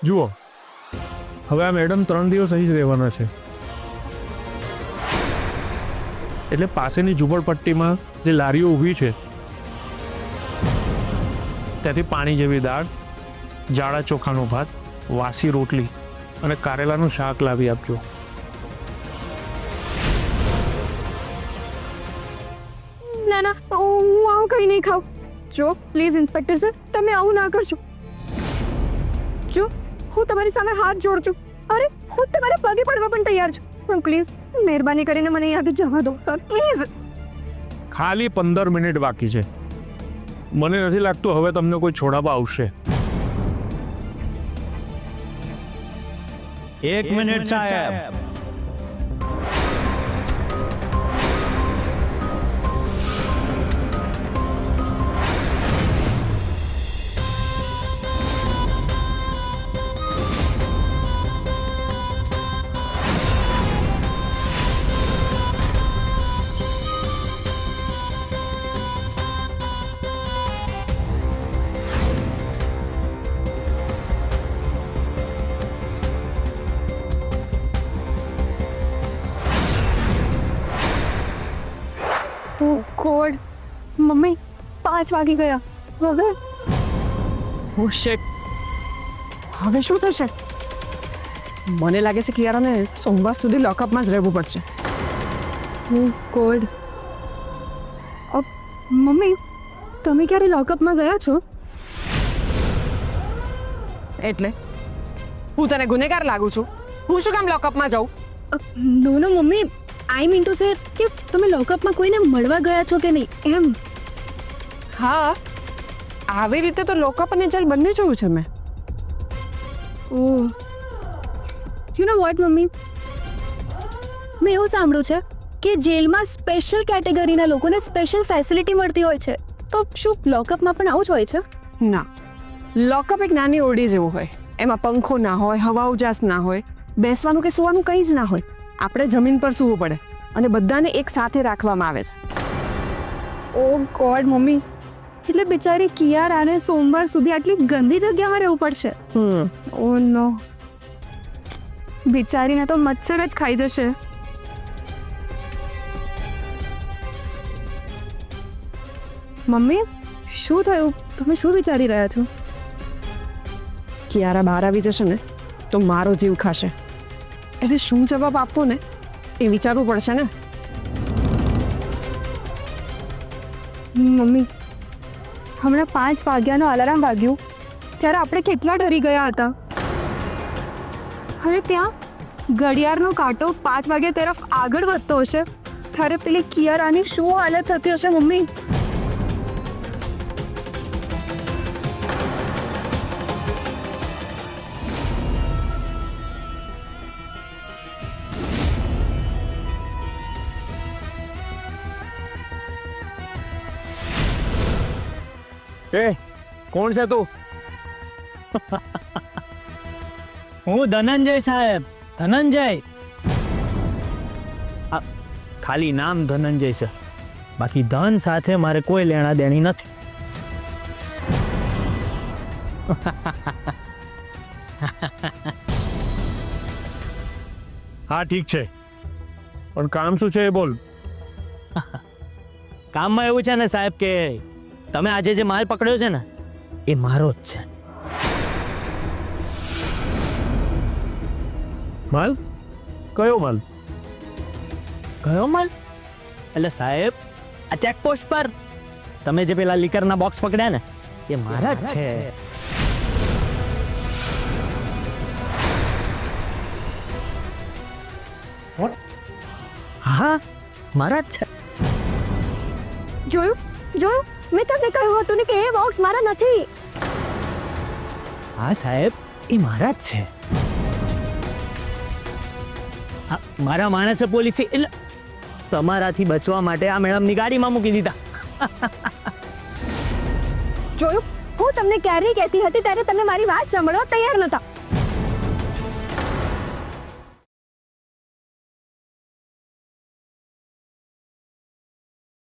જુઓ, હવે આ મેડમ 3 દિવસ અહીં જ રહેવાના છે, એટલે પાસેની ઝૂંપડપટ્ટીમાં જે લારીઓ ઊભી છે ત્યાંથી પાણી જેવી દાળ, જાડા ચોખાનો ભાત, વાસી રોટલી અને કારેલાનું શાક લાવી આપજો. ના ના, હું આવું કંઈ નહીં ખાઉં. જો પ્લીઝ ઇન્સ્પેક્ટર સર, તમે આવું ના કરજો. જો હું તમારી સામે હાથ જોડું છું. અરે હું તમારા પગે પડવા પણ તૈયાર છું, પણ પ્લીઝ મહેરબાની કરીને મને અહીંયાથી જવા દો સર, પ્લીઝ. ખાલી 15 મિનિટ બાકી છે. મને નથી લાગતું હવે તમને કોઈ છોડાવવા આવશે. 1 મિનિટ સાહેબ. ઓ ગોડ, મમ્મી 5 વાગી ગયા. હવે ઓ શિટ, હવે શું થશે? મને લાગે છે કે યારાને સોમવાર સુધી લોકઅપમાં જ રહેવું પડશે. ઓ ગોડ. મમ્મી, તમે ક્યારે લોકઅપમાં ગયા છો? એટલે હું તને ગુનેગાર લાગુ છું? હું શું કામ લોકઅપમાં જાઉં? નો નો મમ્મી, આઈ મીન ટુ સે કે તમે લોકઅપમાં કોઈને મળવા ગયા છો કે નહીં એમ. હા, આવી રીતે તો લોકઅપ અને જેલ બંને જોયું છે મેં. Oh you know what mummy, મેં એવું સાંભળ્યું છે કે જેલમાં સ્પેશિયલ કેટેગરીના લોકોને સ્પેશિયલ ફેસિલિટી મળતી હોય છે. તો શું લોકઅપમાં પણ આવું જ હોય છે? ના, લોકઅપ એક નાની ઓરડી જેવું હોય. એમાં પંખો ના હોય, હવા ઉજાસ ના હોય, બેસવાનું કે સુવાનું કંઈ જ ના હોય. આપણે જમીન પર સૂવું પડે અને બધાને એક સાથે રાખવામાં આવે છે. ઓ ગોડ મમ્મી, એટલે બિચારી કિયારાને સોમવાર સુધી આટલી ગંદી જગ્યામાં રહેવું પડશે. ઓ નો, બિચારીને તો મચ્છર જ ખાઈ જશે. મમ્મી શું થયું? તમે શું વિચારી રહ્યા છો? કિયારા બહાર આવી જશે ને તો મારો જીવ ખાશે, એટલે શું જવાબ આપવો ને એ વિચારવું પડશે ને. મમ્મી, હમણાં 5 વાગ્યાનો અલાર્મ વાગ્યું ત્યારે આપણે કેટલા ડરી ગયા હતા. અરે ત્યાં ઘડિયાળનો કાંટો 5 વાગ્યા તરફ આગળ વધતો હશે ત્યારે પેલી કિયારાની શું હાલત થતી હશે મમ્મી. એ કોણ છે તું? હું ધનંજય સાહેબ, ધનંજય. ખાલી નામ ધનંજય છે, બાકી ધન સાથે મારે કોઈ લેણા દેણી નથી. હા ઠીક છે, પણ કામ શું છે એ બોલ. કામમાં એવું છે ને સાહેબ કે તમે આજે જે માલ પકડ્યો છે ને એ મારો જ છે. માલ? કયો માલ? કયો માલ? એટલે સાહેબ આ ચેકપોસ્ટ પર તમે જે પેલા લીકરના બોક્સ પકડ્યા ને એ મારા જ છે. હા, મારા જ છે. જોયું જોયું, મેં તમને કહ્યું હતું ને કે એ બોક્સ મારા નથી. હા સાહેબ, એ મારા જ છે. હા, મારા માણસે પોલીસી એટલે તમારાથી બચવા માટે આ મેડમની ગાડીમાં મૂકી દીધા. જોયું, હું તમને ક્યારેય કહેતી હતી ત્યારે તમે મારી વાત સાંભળવા તૈયાર નહોતા.